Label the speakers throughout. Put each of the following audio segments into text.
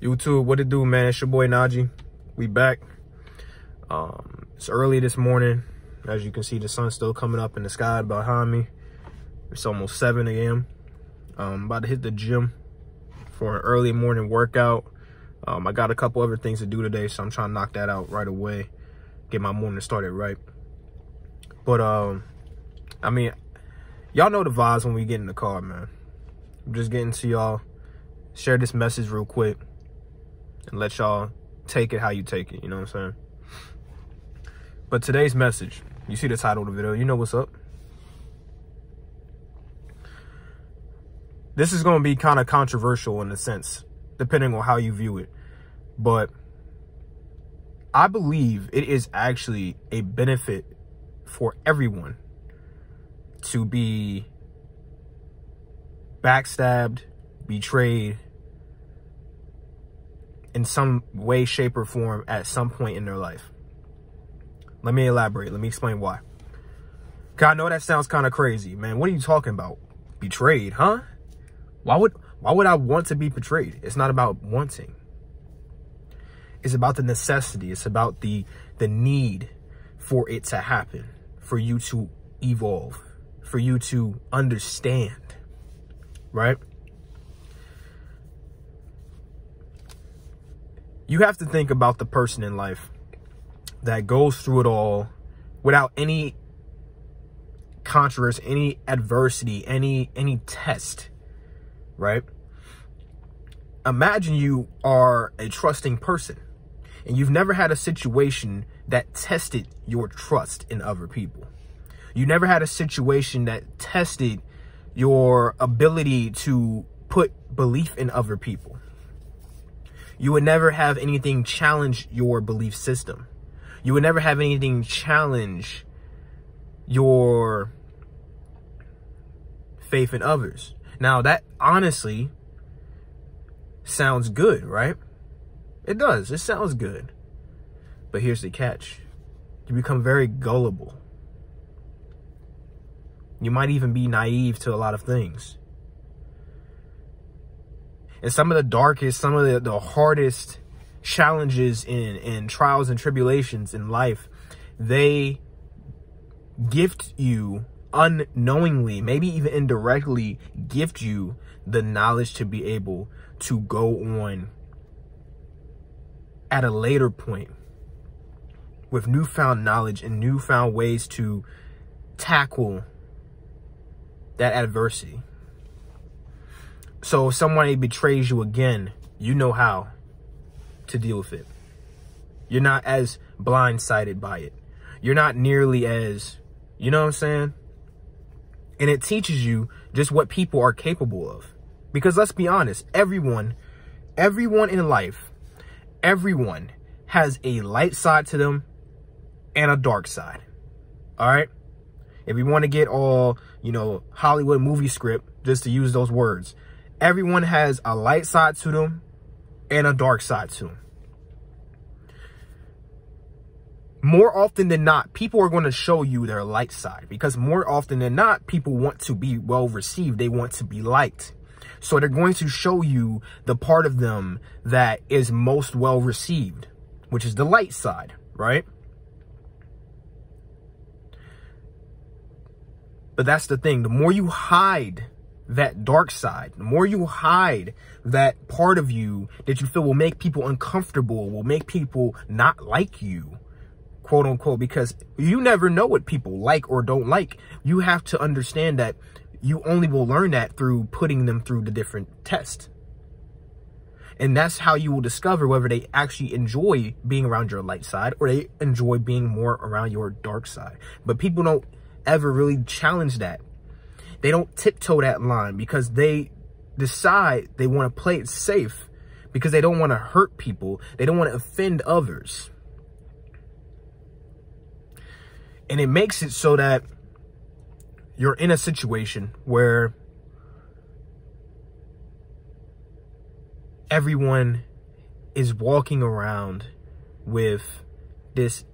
Speaker 1: YouTube, what it do, man? It's your boy Najee. We back. It's early this morning. As you can see, the sun's still coming up in the sky behind me. It's almost 7 a.m. I'm about to hit the gym for an early morning workout. I got a couple other things to do today, so I'm trying to knock that out right away. Get my morning started right. But, I mean, y'all know the vibes when we get in the car, man. I'm just getting to y'all. Share this message real quick and let y'all take it how you take it, you know what I'm saying? But today's message, you see the title of the video, you know what's up. This is going to be kind of controversial in a sense, depending on how you view it. But I believe it is actually a benefit for everyone to be backstabbed, betrayed in some way, shape, or form at some point in their life. Let me elaborate. Let me explain why. 'Cause I know that sounds kind of crazy, man. What are you talking about? Betrayed, huh? Why would I want to be betrayed? It's not about wanting. It's about the necessity. It's about the need for it to happen, for you to evolve, for you to understand, right? You have to think about the person in life that goes through it all without any controversy, any adversity, any test, right? Imagine you are a trusting person and you've never had a situation that tested your trust in other people. You never had a situation that tested your ability to put belief in other people. You would never have anything challenge your belief system. You would never have anything challenge your faith in others. Now, that honestly sounds good, right? It does. It sounds good. But here's the catch. You become very gullible. You might even be naive to a lot of things. And some of the darkest, some of the hardest challenges and trials and tribulations in life, they gift you unknowingly, maybe even indirectly, gift you the knowledge to be able to go on at a later point with newfound knowledge and newfound ways to tackle that adversity. So if someone betrays you again, you know how to deal with it. You're not as blindsided by it. You're not nearly as, you know what I'm saying? And it teaches you just what people are capable of. Because let's be honest, everyone in life, everyone has a light side to them and a dark side. All right? If we want to get all, you know, Hollywood movie script, just to use those words, everyone has a light side to them and a dark side to them. More often than not, people are going to show you their light side because more often than not, people want to be well received. They want to be liked. So they're going to show you the part of them that is most well received, which is the light side, right? But that's the thing. The more you hide that dark side, the more you hide that part of you that you feel will make people uncomfortable, will make people not like you, quote unquote, because you never know what people like or don't like. You have to understand that you only will learn that through putting them through the different tests. And that's how you will discover whether they actually enjoy being around your light side or they enjoy being more around your dark side. But people don't ever really challenge that. They don't tiptoe that line because they decide they want to play it safe because they don't want to hurt people. They don't want to offend others. And it makes it so that you're in a situation where everyone is walking around with this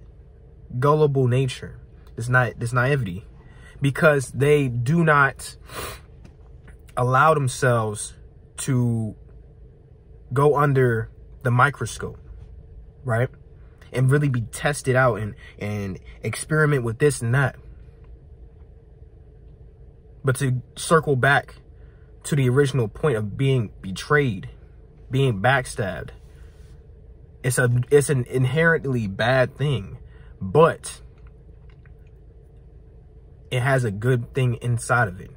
Speaker 1: gullible nature, this naivety, because they do not allow themselves to go under the microscope, right? And really be tested out and experiment with this and that. But to circle back to the original point of being betrayed, being backstabbed, it's an inherently bad thing, but it has a good thing inside of it,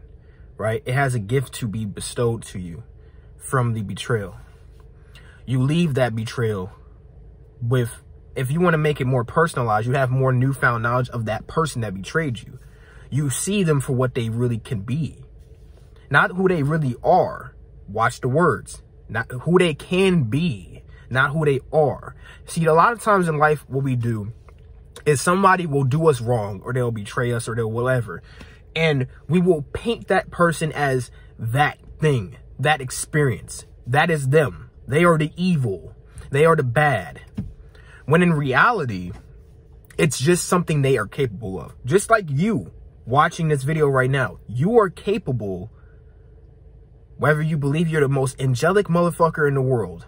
Speaker 1: right? It has a gift to be bestowed to you from the betrayal. You leave that betrayal with, if you want to make it more personalized, you have more newfound knowledge of that person that betrayed you. You see them for what they really can be, not who they really are. Watch the words, not who they can be, not who they are. See, a lot of times in life, what we do is somebody will do us wrong, or they'll betray us, or they'll whatever. And we will paint that person as that thing, that experience. That is them. They are the evil. They are the bad. When in reality, it's just something they are capable of. Just like you watching this video right now, you are capable, whether you believe you're the most angelic motherfucker in the world.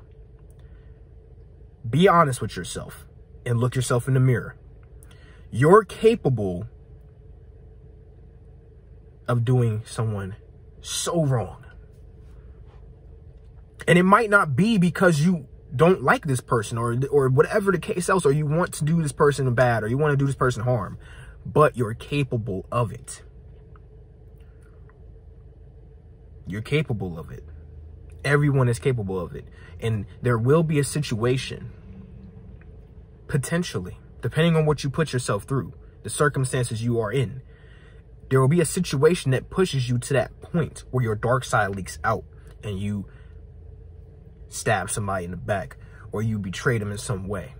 Speaker 1: Be honest with yourself and look yourself in the mirror. You're capable of doing someone so wrong. And it might not be because you don't like this person or whatever the case else, or you want to do this person bad, or you want to do this person harm, but you're capable of it. You're capable of it. Everyone is capable of it. And there will be a situation, potentially, depending on what you put yourself through, the circumstances you are in, there will be a situation that pushes you to that point where your dark side leaks out and you stab somebody in the back, or you betray them in some way.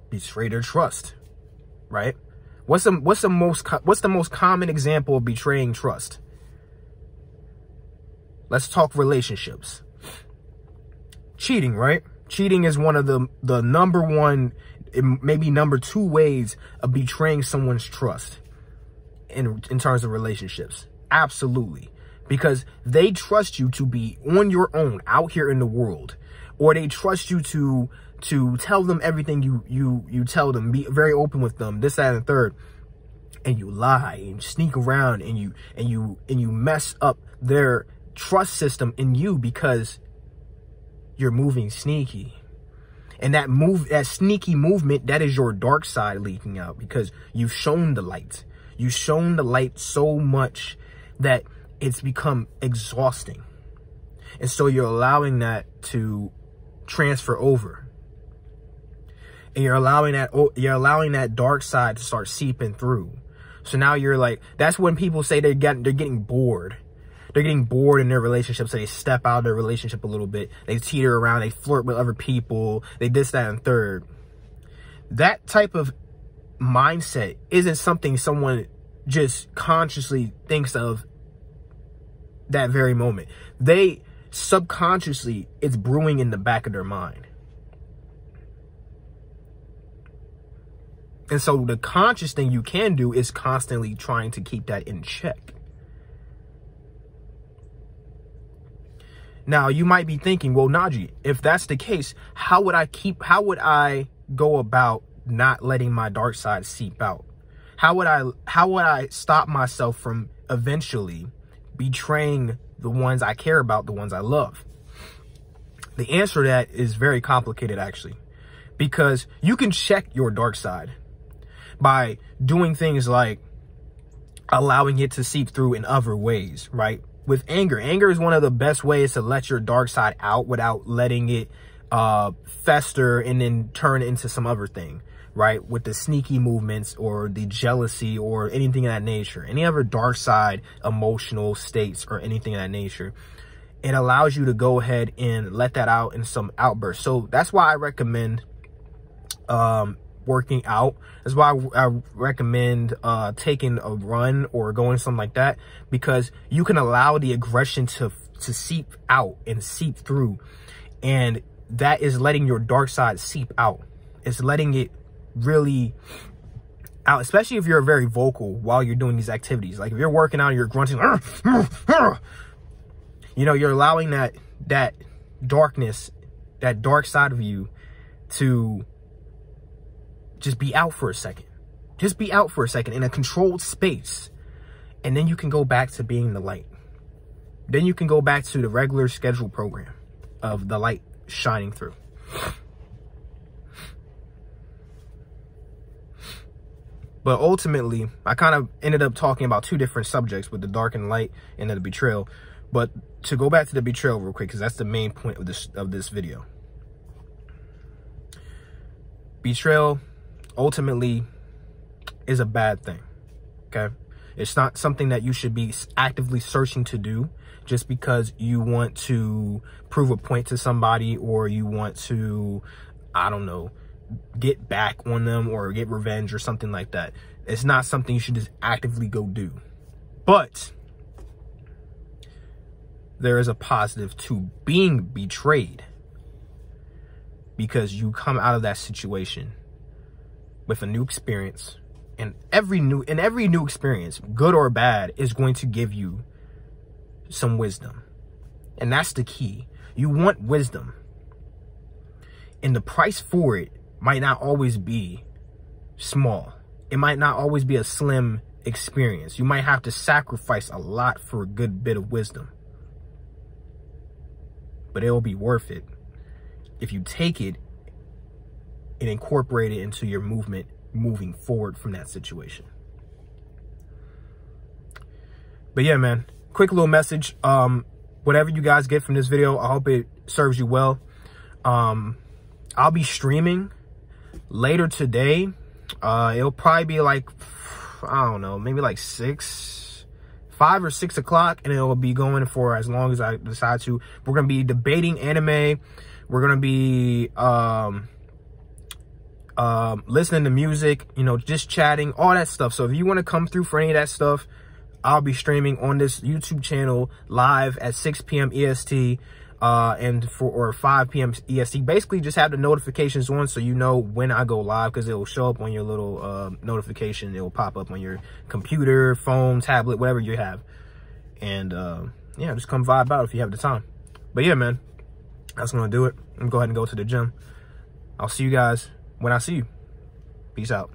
Speaker 1: Betray their trust, right? What's the most common example of betraying trust? Let's talk relationships. Cheating, right? Cheating is one of the number one, maybe number two ways of betraying someone's trust in terms of relationships. Absolutely. Because they trust you to be on your own out here in the world, or they trust you to tell them everything you tell them, be very open with them, this, that, and the third, and you lie and sneak around and you mess up their trust system in you because you're moving sneaky. And that sneaky movement, that is your dark side leaking out, because you've shown the light. You've shown the light so much that it's become exhausting. And so you're allowing that to transfer over. And you're allowing that dark side to start seeping through. So now you're like, that's when people say they're getting bored. They're getting bored in their relationship, so they step out of their relationship a little bit. They teeter around, they flirt with other people, they this, that, and third. That type of mindset isn't something someone just consciously thinks of that very moment. They subconsciously, it's brewing in the back of their mind. And so the conscious thing you can do is constantly trying to keep that in check. Now, you might be thinking, well, Najee, if that's the case, how would I go about not letting my dark side seep out? How would I stop myself from eventually betraying the ones I care about, the ones I love? The answer to that is very complicated, actually, because you can check your dark side by doing things like allowing it to seep through in other ways, right? With anger. Anger is one of the best ways to let your dark side out without letting it fester and then turn into some other thing, right? With the sneaky movements or the jealousy or anything of that nature, any other dark side emotional states or anything of that nature, it allows you to go ahead and let that out in some outbursts. So that's why I recommend working out. That's why I recommend taking a run or going something like that, because you can allow the aggression to seep out and seep through, and that is letting your dark side seep out. It's letting it really out, especially if you're very vocal while you're doing these activities. Like if you're working out and you're grunting, you know, you're allowing that darkness that dark side of you to just be out for a second. Just be out for a second in a controlled space. And then you can go back to being the light. Then you can go back to the regular scheduled program of the light shining through. But ultimately, I kind of ended up talking about two different subjects with the dark and light and then the betrayal. But to go back to the betrayal real quick, because that's the main point of this video. Betrayal ultimately is a bad thing, okay? It's not something that you should be actively searching to do just because you want to prove a point to somebody, or you want to, I don't know, get back on them or get revenge or something like that. It's not something you should just actively go do. But there is a positive to being betrayed, because you come out of that situation with a new experience, and every new experience, good or bad, is going to give you some wisdom. And that's the key. You want wisdom, and the price for it might not always be small. It might not always be a slim experience. You might have to sacrifice a lot for a good bit of wisdom, but it will be worth it if you take it and incorporate it into your movement moving forward from that situation. But yeah, man, quick little message. Whatever you guys get from this video, I hope it serves you well. I'll be streaming later today. It'll probably be like, I don't know, maybe like 5 or 6 o'clock, and it'll be going for as long as I decide to. We're gonna be debating anime. We're gonna be listening to music, you know, just chatting, all that stuff. So if you want to come through for any of that stuff, I'll be streaming on this YouTube channel live at 6 p.m. EST or 5 p.m. EST. Basically, just have the notifications on so you know when I go live, because it will show up on your little notification. It will pop up on your computer, phone, tablet, whatever you have. And yeah, just come vibe out if you have the time. But yeah, man, that's gonna do it. I'm gonna go ahead and go to the gym. I'll see you guys when I see you. Peace out.